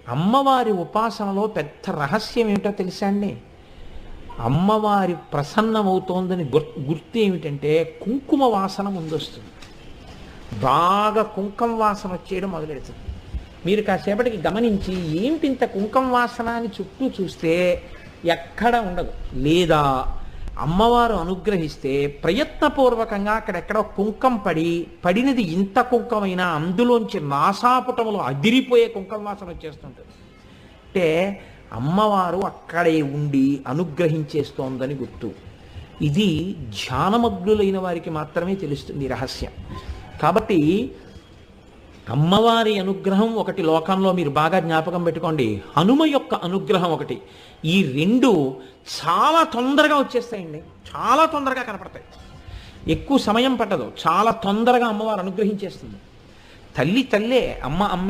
అమ్మవారి ఉపాసనలో పెద్ద రహస్యం ఏమిటో తెలుసా అండి? అమ్మవారి ప్రసన్నమవుతోందని గుర్తు ఏమిటంటే కుంకుమ వాసన ముందొస్తుంది. బాగా కుంకుమ వాసన వచ్చేయడం మొదలెడుతుంది. మీరు కాసేపటికి గమనించి ఏమిటి ఇంత కుంకుమ వాసన అని చుట్టూ చూస్తే ఎక్కడ ఉండదు. లేదా అమ్మవారు అనుగ్రహిస్తే ప్రయత్నపూర్వకంగా అక్కడెక్కడో కుంకం పడినది ఇంత కుంకమైనా అందులోంచి నాసాపుటములు అదిరిపోయే కుంకం వాసన వచ్చేస్తుంటుంది. అంటే అమ్మవారు అక్కడే ఉండి అనుగ్రహించేస్తోందని గుర్తు. ఇది ధ్యానమగ్నులైన వారికి మాత్రమే తెలుస్తుంది ఈ రహస్యం. కాబట్టి అమ్మవారి అనుగ్రహం ఒకటి లోకంలో మీరు బాగా జ్ఞాపకం పెట్టుకోండి, హనుమ యొక్క అనుగ్రహం ఒకటి. ఈ రెండు చాలా తొందరగా వచ్చేస్తాయండి, చాలా తొందరగా కనపడతాయి. ఎక్కువ సమయం పట్టదు, చాలా తొందరగా అమ్మవారు అనుగ్రహించేస్తుంది. తల్లి తల్లే, అమ్మ అమ్మే.